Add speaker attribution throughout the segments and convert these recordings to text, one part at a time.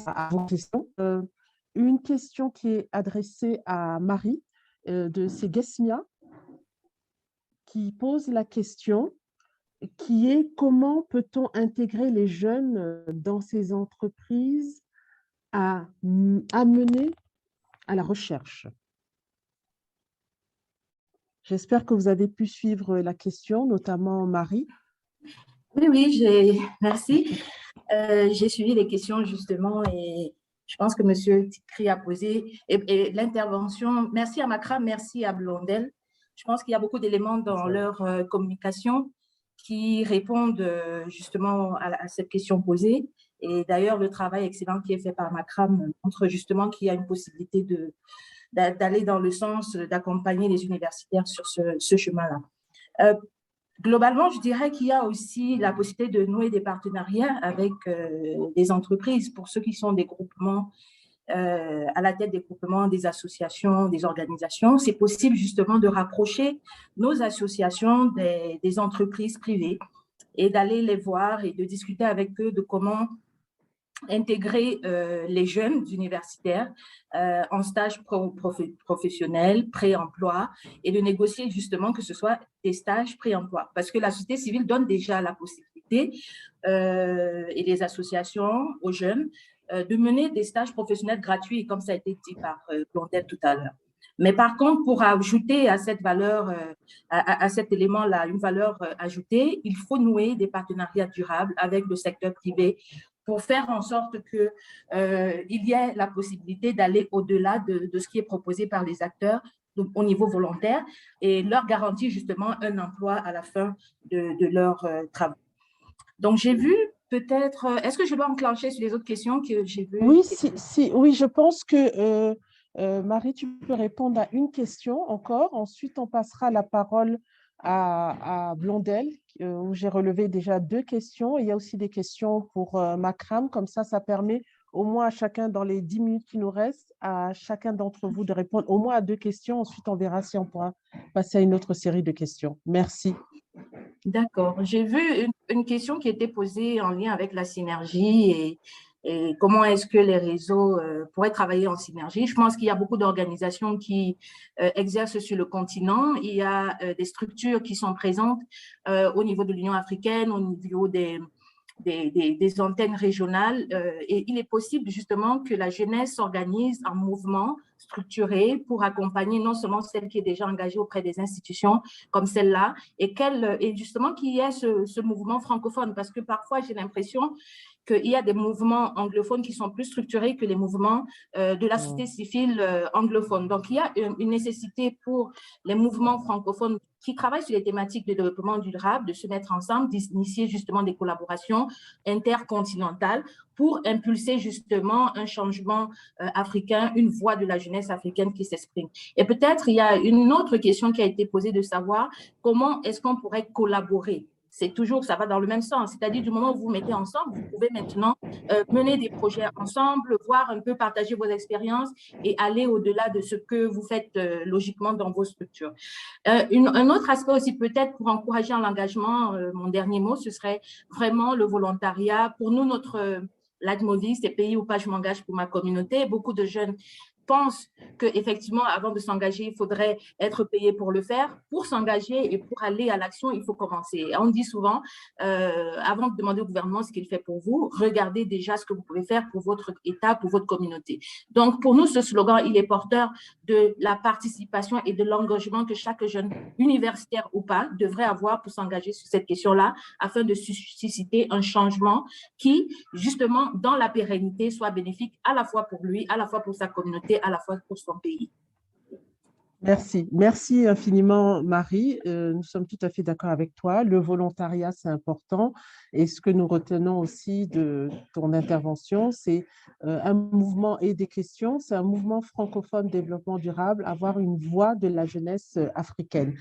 Speaker 1: à vos questions. Une question qui est adressée à Marie de Ségesmia, qui pose la question qui est comment peut-on intégrer les jeunes dans ces entreprises à amener à la recherche. J'espère que vous avez pu suivre la question, notamment Marie.
Speaker 2: Oui, merci. J'ai suivi les questions justement et je pense que M. Tikri a posé et l'intervention. Merci à Makram, merci à Blondel. Je pense qu'il y a beaucoup d'éléments dans leur communication qui répondent justement à cette question posée. Et d'ailleurs, le travail excellent qui est fait par Makram montre justement qu'il y a une possibilité d'aller dans le sens d'accompagner les universitaires sur ce chemin-là. Globalement, je dirais qu'il y a aussi la possibilité de nouer des partenariats avec des entreprises pour ceux qui sont des groupements, à la tête des groupements, des associations, des organisations. C'est possible justement de rapprocher nos associations des entreprises privées et d'aller les voir et de discuter avec eux de comment intégrer les jeunes universitaires en stage professionnel, pré-emploi, et de négocier justement que ce soit des stages pré-emploi. Parce que la société civile donne déjà la possibilité, et les associations aux jeunes, de mener des stages professionnels gratuits, comme ça a été dit par Blondel tout à l'heure. Mais par contre, pour ajouter à cette valeur, à cet élément-là, une valeur ajoutée, il faut nouer des partenariats durables avec le secteur privé pour faire en sorte qu'il y ait la possibilité d'aller au-delà de ce qui est proposé par les acteurs au niveau volontaire et leur garantir justement un emploi à la fin de leur travail. Donc, j'ai vu peut-être… Est-ce que je dois enclencher sur les autres questions que j'ai vues?
Speaker 1: Oui, oui, je pense que Marie, tu peux répondre à une question encore. Ensuite, on passera la parole à Blondel, où j'ai relevé déjà 2 questions. Il y a aussi des questions pour Makram. Comme ça permet au moins à chacun, dans les 10 minutes qui nous restent, à chacun d'entre vous de répondre au moins à 2 questions. Ensuite, on verra si on pourra passer à une autre série de questions. Merci.
Speaker 2: D'accord. J'ai vu une question qui était posée en lien avec la synergie et comment est-ce que les réseaux pourraient travailler en synergie. Je pense qu'il y a beaucoup d'organisations qui exercent sur le continent. Il y a des structures qui sont présentes au niveau de l'Union africaine, au niveau des antennes régionales. Et il est possible justement que la jeunesse s'organise en mouvement structuré pour accompagner non seulement celle qui est déjà engagée auprès des institutions comme celle-là, et justement qu'il y ait ce mouvement francophone, parce que parfois j'ai l'impression qu'il y a des mouvements anglophones qui sont plus structurés que les mouvements de la société civile anglophone. Donc, il y a une nécessité pour les mouvements francophones qui travaillent sur les thématiques de développement durable de se mettre ensemble, d'initier justement des collaborations intercontinentales pour impulser justement un changement africain, une voix de la jeunesse africaine qui s'exprime. Et peut-être il y a une autre question qui a été posée de savoir comment est-ce qu'on pourrait collaborer. C'est toujours, ça va dans le même sens. C'est-à-dire, du moment où vous vous mettez ensemble, vous pouvez maintenant mener des projets ensemble, voir un peu, partager vos expériences et aller au-delà de ce que vous faites logiquement dans vos structures. Un autre aspect aussi, peut-être pour encourager l'engagement, mon dernier mot, ce serait vraiment le volontariat. Pour nous, notre leitmotiv, c'est pays où pas je m'engage pour ma communauté. Beaucoup de jeunes pensent qu'effectivement, avant de s'engager, il faudrait être payé pour le faire. Pour s'engager et pour aller à l'action, il faut commencer. Et on dit souvent, avant de demander au gouvernement ce qu'il fait pour vous, regardez déjà ce que vous pouvez faire pour votre État, pour votre communauté. Donc, pour nous, ce slogan, il est porteur de la participation et de l'engagement que chaque jeune, universitaire ou pas, devrait avoir pour s'engager sur cette question-là, afin de susciter un changement qui, justement, dans la pérennité, soit bénéfique à la fois pour lui, à la fois pour sa communauté, à la fois pour son pays.
Speaker 1: Merci. Merci infiniment, Marie. Nous sommes tout à fait d'accord avec toi. Le volontariat, c'est important. Et ce que nous retenons aussi de ton intervention, c'est un mouvement et des questions. C'est un mouvement francophone développement durable, avoir une voix de la jeunesse africaine.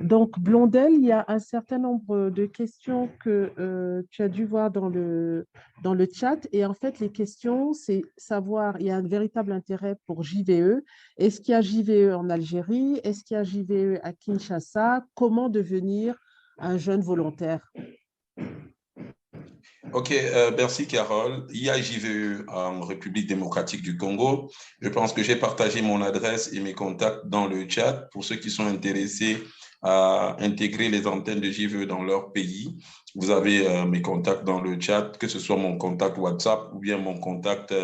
Speaker 1: Donc, Blondel, il y a un certain nombre de questions que tu as dû voir dans le chat. Et en fait, les questions, c'est savoir, il y a un véritable intérêt pour JVE. Est-ce qu'il y a JVE en Algérie? Est-ce qu'il y a JVE à Kinshasa? Comment devenir un jeune volontaire?
Speaker 3: Ok, merci Carole. Il y a JVE en République démocratique du Congo. Je pense que j'ai partagé mon adresse et mes contacts dans le chat pour ceux qui sont intéressés à intégrer les antennes de JVE dans leur pays. Vous avez mes contacts dans le chat, que ce soit mon contact WhatsApp ou bien mon contact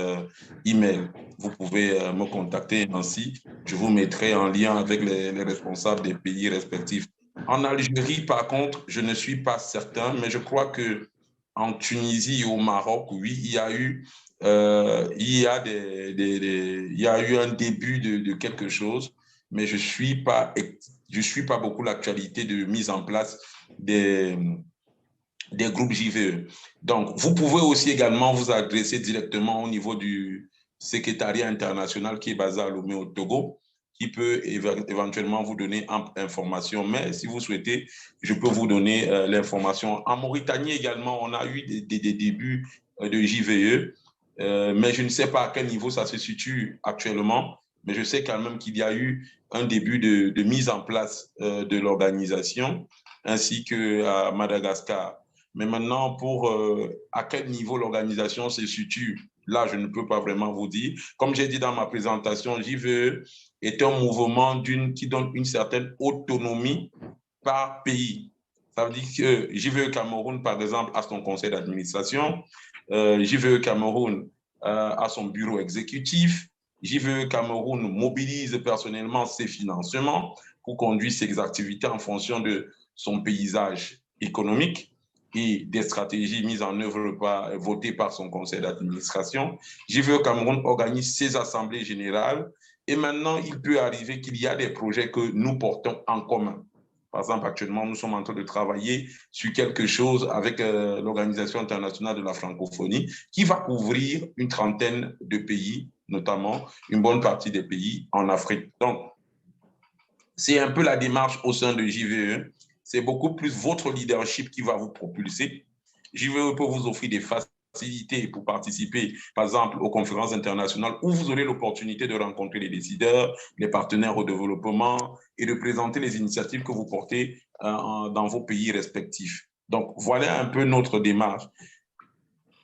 Speaker 3: email. Vous pouvez me contacter ainsi. Je vous mettrai en lien avec les responsables des pays respectifs. En Algérie, par contre, je ne suis pas certain, mais je crois que en Tunisie et au Maroc, oui, il y a eu un début de quelque chose, mais je suis pas beaucoup l'actualité de mise en place des, des groupes JVE. Donc, vous pouvez aussi également vous adresser directement au niveau du secrétariat international qui est basé à Lomé au Togo, qui peut éventuellement vous donner information. Mais si vous souhaitez, je peux vous donner l'information. En Mauritanie également, on a eu des débuts de JVE, mais je ne sais pas à quel niveau ça se situe actuellement. Mais je sais quand même qu'il y a eu un début de mise en place de l'organisation, ainsi qu'à Madagascar. Mais maintenant, pour à quel niveau l'organisation se situe, là, je ne peux pas vraiment vous dire. Comme j'ai dit dans ma présentation, JVE est un mouvement qui donne une certaine autonomie par pays. Ça veut dire que JVE Cameroun, par exemple, a son conseil d'administration, JVE Cameroun a son bureau exécutif, JVE Cameroun mobilise personnellement ses financements pour conduire ses activités en fonction de son paysage économique et des stratégies mises en œuvre votées par son conseil d'administration. JVE Cameroun organise ses assemblées générales et maintenant, il peut arriver qu'il y a des projets que nous portons en commun. Par exemple, actuellement, nous sommes en train de travailler sur quelque chose avec l'Organisation internationale de la francophonie qui va couvrir une trentaine de pays, notamment une bonne partie des pays en Afrique. Donc, c'est un peu la démarche au sein de JVE. C'est beaucoup plus votre leadership qui va vous propulser. JVE peut vous offrir des facilités pour participer, par exemple, aux conférences internationales où vous aurez l'opportunité de rencontrer les décideurs, les partenaires au développement et de présenter les initiatives que vous portez dans vos pays respectifs. Donc, voilà un peu notre démarche.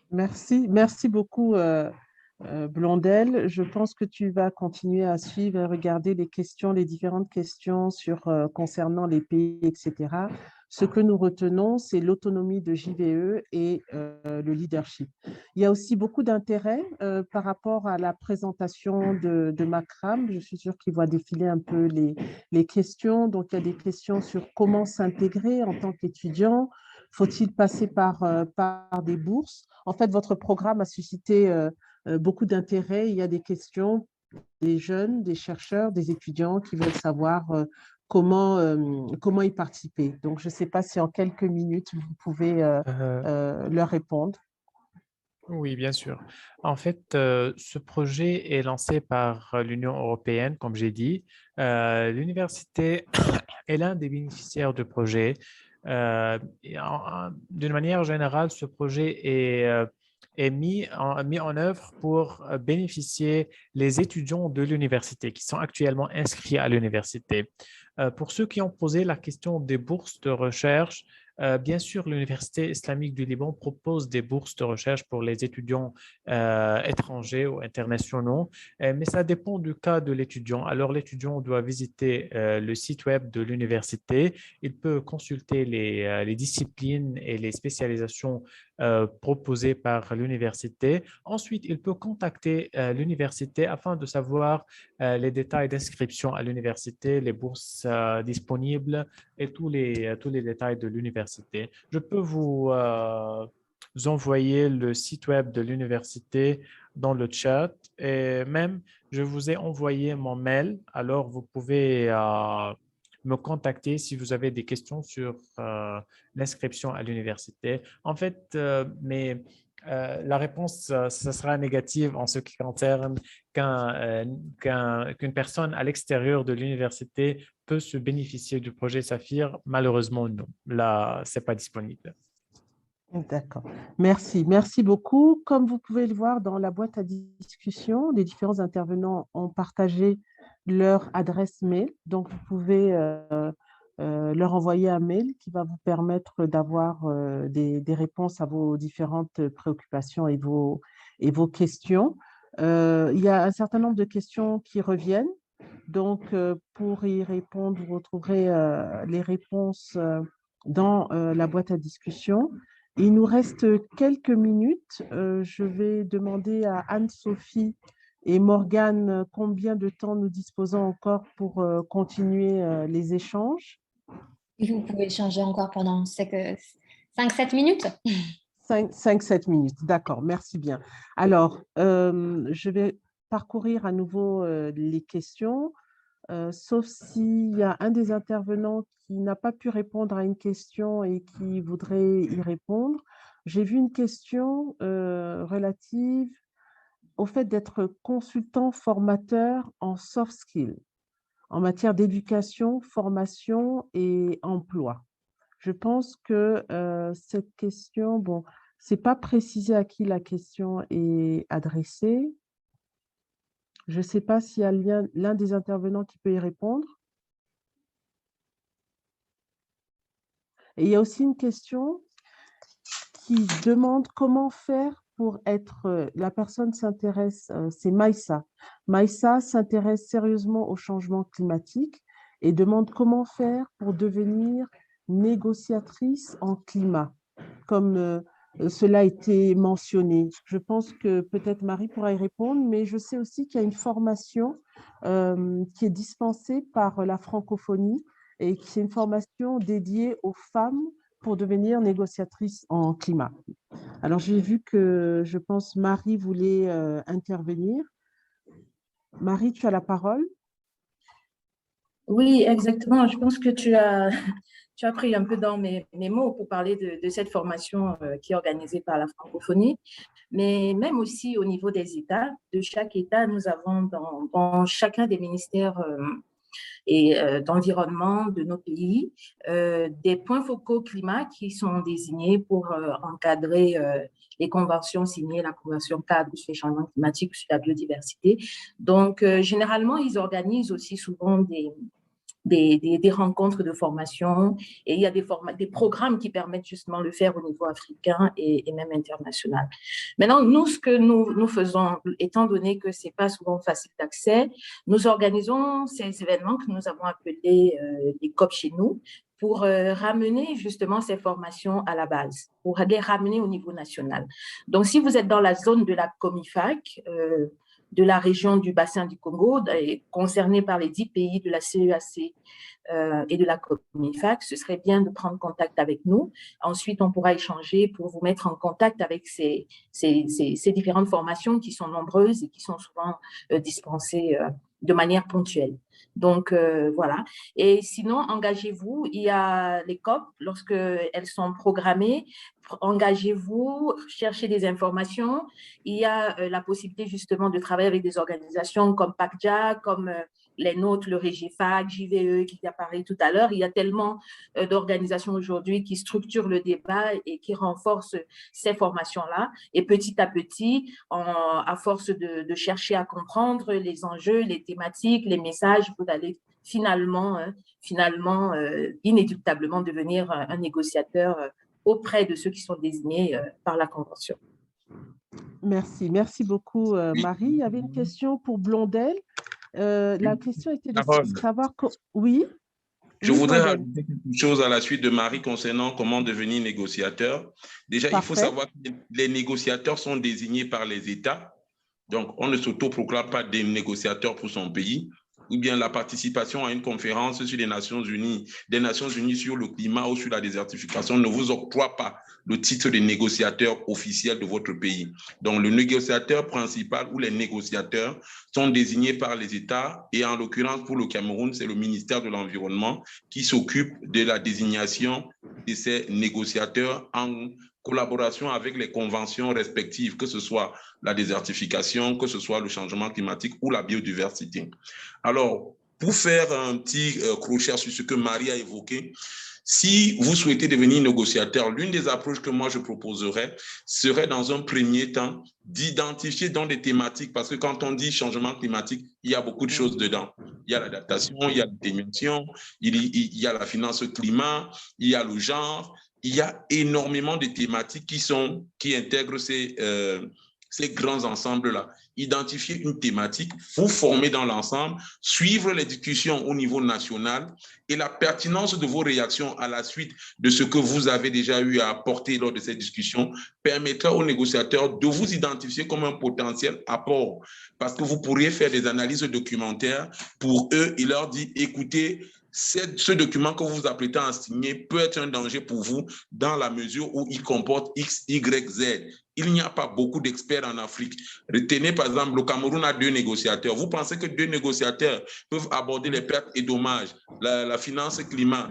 Speaker 1: Merci, merci beaucoup, Blondel. Je pense que tu vas continuer à suivre et regarder les questions, les différentes questions concernant les pays, etc. Ce que nous retenons, c'est l'autonomie de JVE et le leadership. Il y a aussi beaucoup d'intérêt par rapport à la présentation de Makram. Je suis sûre qu'il va défiler un peu les questions. Donc, il y a des questions sur comment s'intégrer en tant qu'étudiant. Faut-il passer par des bourses? En fait, votre programme a suscité beaucoup d'intérêt. Il y a des questions des jeunes, des chercheurs, des étudiants qui veulent savoir comment y participer. Donc, je ne sais pas si en quelques minutes, vous pouvez leur répondre.
Speaker 4: Oui, bien sûr. En fait, ce projet est lancé par l'Union européenne, comme j'ai dit. L'université est l'un des bénéficiaires du projet. D'une manière générale, ce projet est mis en œuvre pour bénéficier les étudiants de l'université qui sont actuellement inscrits à l'université. Pour ceux qui ont posé la question des bourses de recherche, bien sûr, l'Université islamique du Liban propose des bourses de recherche pour les étudiants étrangers ou internationaux, mais ça dépend du cas de l'étudiant. Alors, l'étudiant doit visiter le site web de l'université. Il peut consulter les disciplines et les spécialisations proposées par l'université. Ensuite, il peut contacter l'université afin de savoir les détails d'inscription à l'université, les bourses disponibles et tous les détails de l'université. Je peux vous envoyer le site web de l'université dans le chat et même je vous ai envoyé mon mail. Alors, vous pouvez me contacter si vous avez des questions sur l'inscription à l'université. En fait, la réponse, ça sera négative en ce qui concerne qu'une personne à l'extérieur de l'université peut se bénéficier du projet Saphir. Malheureusement, non. Là, ce n'est pas disponible.
Speaker 1: D'accord. Merci. Merci beaucoup. Comme vous pouvez le voir dans la boîte à discussion, les différents intervenants ont partagé leur adresse mail. Donc, vous pouvez leur envoyer un mail qui va vous permettre d'avoir des réponses à vos différentes préoccupations et vos questions. Il y a un certain nombre de questions qui reviennent. Donc, pour y répondre, vous retrouverez les réponses dans la boîte à discussion. Il nous reste quelques minutes. Je vais demander à Anne-Sophie et Morgane combien de temps nous disposons encore pour continuer les échanges.
Speaker 5: Vous pouvez échanger encore pendant 5-7 minutes.
Speaker 1: 5-7 minutes, d'accord, merci bien. Alors, je vais parcourir à nouveau les questions, sauf s'il y a un des intervenants qui n'a pas pu répondre à une question et qui voudrait y répondre. J'ai vu une question relative au fait d'être consultant formateur en soft skills, en matière d'éducation, formation et emploi. Je pense que cette question, bon, c'est pas précisé à qui la question est adressée. Je ne sais pas s'il y a l'un des intervenants qui peut y répondre. Et il y a aussi une question qui demande comment faire pour être, la personne s'intéresse, c'est Maïssa. Maïssa s'intéresse sérieusement au changement climatique et demande comment faire pour devenir négociatrice en climat, comme cela a été mentionné. Je pense que peut-être Marie pourra y répondre, mais je sais aussi qu'il y a une formation qui est dispensée par la francophonie et qui est une formation dédiée aux femmes pour devenir négociatrice en climat. Alors, j'ai vu que, je pense, Marie voulait intervenir. Marie, tu as la parole.
Speaker 2: Oui, exactement. Je pense que tu as pris un peu dans mes mots pour parler de cette formation qui est organisée par la francophonie, mais même aussi au niveau des États. De chaque État, nous avons dans chacun des ministères et d'environnement de nos pays, des points focaux climat qui sont désignés pour encadrer les conventions signées, la convention cadre sur les changements climatiques, sur la biodiversité. Donc, généralement, ils organisent aussi souvent des rencontres de formation et il y a des programmes qui permettent justement de le faire au niveau africain et même international. Maintenant, nous, ce que nous faisons, étant donné que ce n'est pas souvent facile d'accès, nous organisons ces événements que nous avons appelés des COP chez nous pour ramener justement ces formations à la base, pour les ramener au niveau national. Donc, si vous êtes dans la zone de la COMIFAC, de la région du bassin du Congo, concernée par les 10 pays de la CEAC et de la COMIFAC, ce serait bien de prendre contact avec nous. Ensuite, on pourra échanger pour vous mettre en contact avec ces différentes formations qui sont nombreuses et qui sont souvent dispensées de manière ponctuelle. Donc, voilà. Et sinon, engagez-vous. Il y a les COP, lorsqu'elles sont programmées, engagez-vous, cherchez des informations. Il y a la possibilité justement de travailler avec des organisations comme PACJA, comme les nôtres, le REGIFAC, JVE qui apparaît tout à l'heure. Il y a tellement d'organisations aujourd'hui qui structurent le débat et qui renforcent ces formations-là. Et petit à petit, à force de chercher à comprendre les enjeux, les thématiques, les messages, vous allez finalement, inéluctablement devenir un négociateur auprès de ceux qui sont désignés par la Convention.
Speaker 1: Merci. Merci beaucoup, Marie. Il y avait une question pour Blondel. La question était de savoir… Oui.
Speaker 3: Je voudrais rajouter quelque chose à la suite de Marie concernant comment devenir négociateur. Déjà, il faut savoir que les négociateurs sont désignés par les États. Donc, on ne s'autoproclame pas des négociateurs pour son pays. Ou bien la participation à une conférence sur des Nations Unies sur le climat ou sur la désertification ne vous octroie pas le titre de négociateur officiel de votre pays. Donc, le négociateur principal ou les négociateurs sont désignés par les États et en l'occurrence pour le Cameroun, c'est le ministère de l'Environnement qui s'occupe de la désignation de ces négociateurs en collaboration avec les conventions respectives, que ce soit la désertification, que ce soit le changement climatique ou la biodiversité. Alors, pour faire un petit crochet sur ce que Marie a évoqué, Si vous souhaitez devenir négociateur, l'une des approches que moi je proposerais serait dans un premier temps d'identifier dans des thématiques, parce que quand on dit changement climatique, il y a beaucoup de choses dedans. Il y a l'adaptation, il y a l'atténuation, il y a la finance climat, il y a le genre, il y a énormément de thématiques qui intègrent ces grands ensembles-là. Identifier une thématique, vous former dans l'ensemble, suivre les discussions au niveau national et la pertinence de vos réactions à la suite de ce que vous avez déjà eu à apporter lors de ces discussions permettra aux négociateurs de vous identifier comme un potentiel apport parce que vous pourriez faire des analyses documentaires pour eux et leur dire, écoutez, ce document que vous vous apprêtez à signer peut être un danger pour vous dans la mesure où il comporte X, Y, Z. Il n'y a pas beaucoup d'experts en Afrique. Retenez par exemple, le Cameroun a 2 négociateurs. Vous pensez que 2 négociateurs peuvent aborder les pertes et dommages, la finance climat,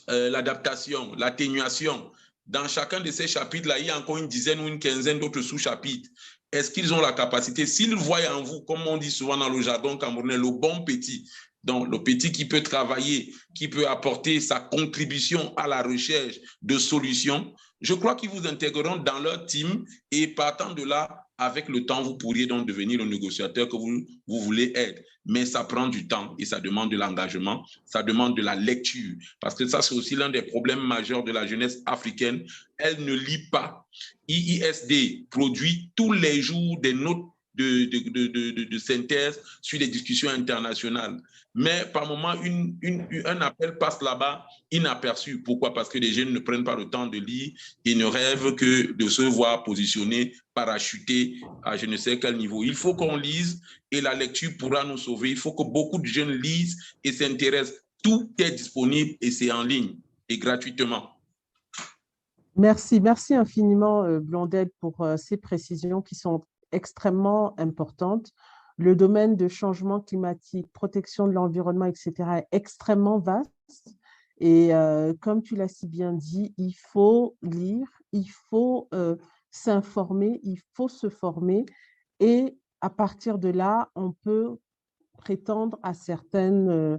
Speaker 3: l'adaptation, l'atténuation. Dans chacun de ces chapitres-là, il y a encore une dizaine ou une quinzaine d'autres sous-chapitres. Est-ce qu'ils ont la capacité, s'ils voient en vous, comme on dit souvent dans le jargon camerounais, le bon petit, donc le petit qui peut travailler, qui peut apporter sa contribution à la recherche de solutions, je crois qu'ils vous intégreront dans leur team et partant de là, avec le temps, vous pourriez donc devenir le négociateur que vous voulez être. Mais ça prend du temps et ça demande de l'engagement, ça demande de la lecture. Parce que ça, c'est aussi l'un des problèmes majeurs de la jeunesse africaine. Elle ne lit pas. IISD produit tous les jours des notes de synthèse sur les discussions internationales. Mais par moment, un appel passe là-bas inaperçu. Pourquoi? Parce que les jeunes ne prennent pas le temps de lire et ne rêvent que de se voir positionner, parachuter à je ne sais quel niveau. Il faut qu'on lise et la lecture pourra nous sauver. Il faut que beaucoup de jeunes lisent et s'intéressent. Tout est disponible et c'est en ligne et gratuitement.
Speaker 1: Merci infiniment, Blondel, pour ces précisions qui sont extrêmement importantes. Le domaine de changement climatique, protection de l'environnement, etc., est extrêmement vaste. Et comme tu l'as si bien dit, il faut lire, il faut s'informer, il faut se former. Et à partir de là, on peut prétendre à certains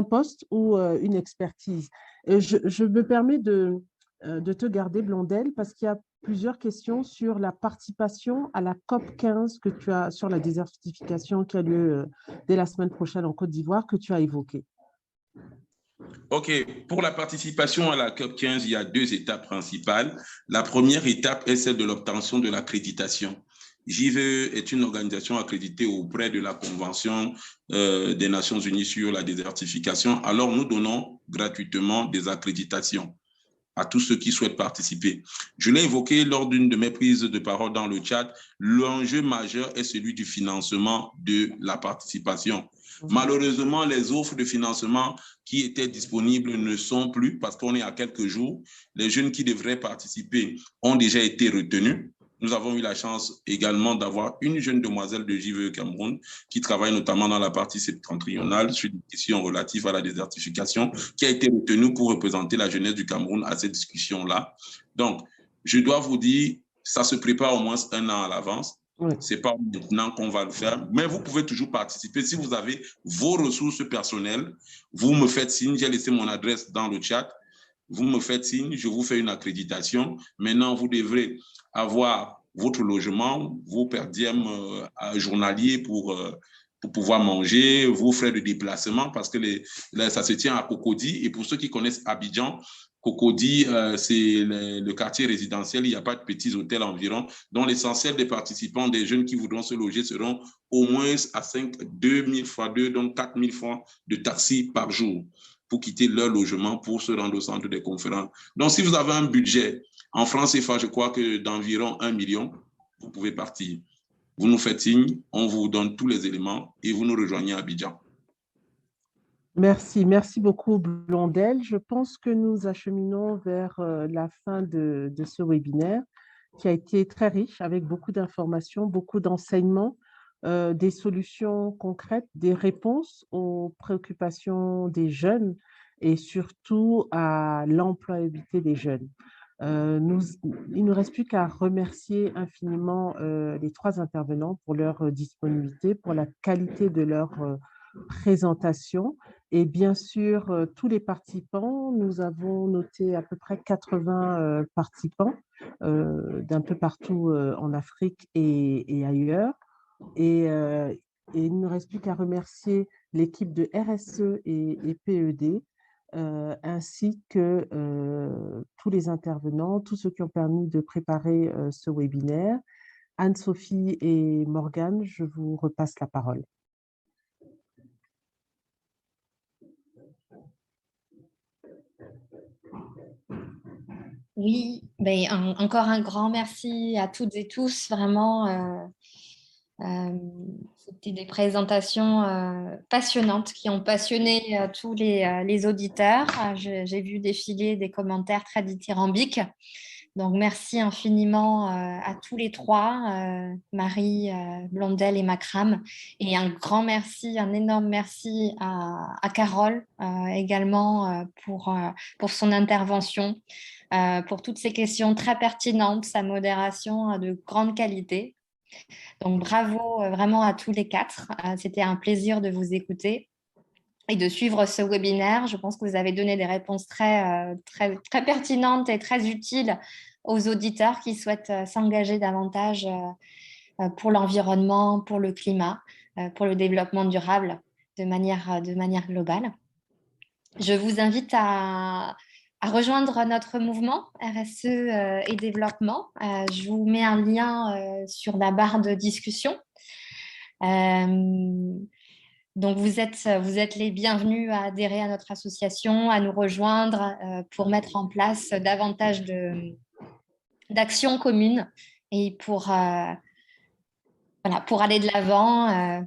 Speaker 1: postes ou une expertise. Je me permets de te garder, Blondel, parce qu'il y a plusieurs questions sur la participation à la COP 15 que tu as, sur la désertification qui a lieu dès la semaine prochaine en Côte d'Ivoire, que tu as évoquée.
Speaker 3: OK. Pour la participation à la COP 15, il y a 2 étapes principales. La première étape est celle de l'obtention de l'accréditation. JVE est une organisation accréditée auprès de la Convention des Nations Unies sur la désertification. Alors, nous donnons gratuitement des accréditations à tous ceux qui souhaitent participer. Je l'ai évoqué lors d'une de mes prises de parole dans le chat, l'enjeu majeur est celui du financement de la participation. Malheureusement, les offres de financement qui étaient disponibles ne sont plus parce qu'on est à quelques jours. Les jeunes qui devraient participer ont déjà été retenus. Nous avons eu la chance également d'avoir une jeune demoiselle de JVE Cameroun qui travaille notamment dans la partie septentrionale sur des questions relatives à la désertification, qui a été retenue pour représenter la jeunesse du Cameroun à cette discussion-là. Donc, je dois vous dire, ça se prépare au moins 1 an à l'avance. Oui. Ce n'est pas maintenant qu'on va le faire, mais vous pouvez toujours participer. Si vous avez vos ressources personnelles, vous me faites signe, j'ai laissé mon adresse dans le chat, vous me faites signe, je vous fais une accréditation. Maintenant, vous devrez avoir votre logement, vos per diem journaliers pour pouvoir manger, vos frais de déplacement, parce que ça se tient à Cocody. Et pour ceux qui connaissent Abidjan, Cocody, c'est le quartier résidentiel, il n'y a pas de petits hôtels environ, dont l'essentiel des participants, des jeunes qui voudront se loger, seront au moins à 2000 fois 2, donc 4000 francs de taxi par jour pour quitter leur logement pour se rendre au centre des conférences. Donc, si vous avez un budget en francs CFA, je crois que d'environ 1 million, vous pouvez partir. Vous nous faites signe, on vous donne tous les éléments et vous nous rejoignez à Abidjan.
Speaker 1: Merci beaucoup, Blondel. Je pense que nous acheminons vers la fin de ce webinaire qui a été très riche avec beaucoup d'informations, beaucoup d'enseignements, des solutions concrètes, des réponses aux préoccupations des jeunes et surtout à l'employabilité des jeunes. Il ne nous reste plus qu'à remercier infiniment les 3 intervenants pour leur disponibilité, pour la qualité de leur présentation Et bien sûr, tous les participants, nous avons noté à peu près 80 participants d'un peu partout en Afrique et ailleurs. Et il ne reste plus qu'à remercier l'équipe de RSE et PED, ainsi que tous les intervenants, tous ceux qui ont permis de préparer ce webinaire. Anne-Sophie et Morgane, je vous repasse la parole.
Speaker 5: Oui, ben, encore un grand merci à toutes et tous. Vraiment, c'était des présentations passionnantes qui ont passionné tous les auditeurs. J'ai vu défiler des commentaires très dithyrambiques. Donc, merci infiniment à tous les trois, Marie, Blondel et Makram. Et un grand merci, un énorme merci à Carole également pour son intervention, pour toutes ces questions très pertinentes, sa modération de grande qualité. Donc, bravo vraiment à tous les quatre. C'était un plaisir de vous écouter et de suivre ce webinaire. Je pense que vous avez donné des réponses très pertinentes et très utiles aux auditeurs qui souhaitent s'engager davantage pour l'environnement, pour le climat, pour le développement durable de manière globale. Je vous invite à rejoindre notre mouvement RSE et développement. Je vous mets un lien sur la barre de discussion. Donc, vous êtes les bienvenus à adhérer à notre association, à nous rejoindre pour mettre en place davantage d'actions communes et pour aller de l'avant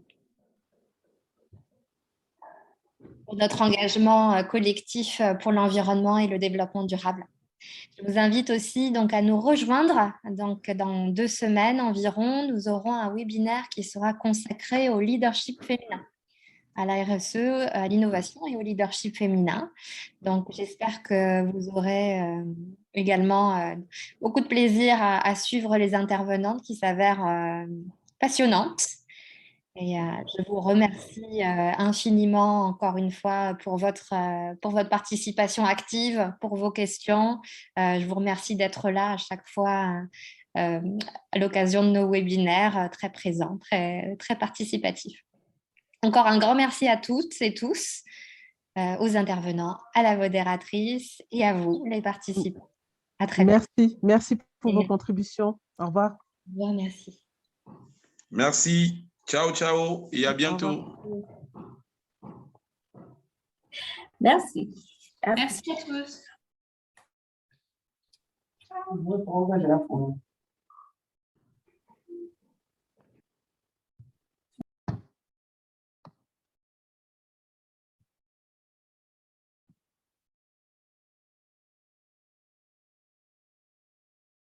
Speaker 5: pour notre engagement collectif pour l'environnement et le développement durable. Je vous invite aussi donc à nous rejoindre. Donc, dans 2 semaines environ, nous aurons un webinaire qui sera consacré au leadership féminin, à la RSE, à l'innovation et au leadership féminin. Donc, j'espère que vous aurez également beaucoup de plaisir à suivre les intervenantes qui s'avèrent passionnantes. Et je vous remercie infiniment encore une fois pour votre participation active, pour vos questions. Je vous remercie d'être là à chaque fois à l'occasion de nos webinaires, très présents, très participatifs. Encore un grand merci à toutes et tous, aux intervenants, à la modératrice et à vous, les participants. À très bientôt.
Speaker 1: Merci pour vos contributions. Au revoir.
Speaker 5: Au revoir, merci.
Speaker 3: Merci. Ciao, ciao et à bientôt.
Speaker 2: Merci.
Speaker 6: Merci à tous.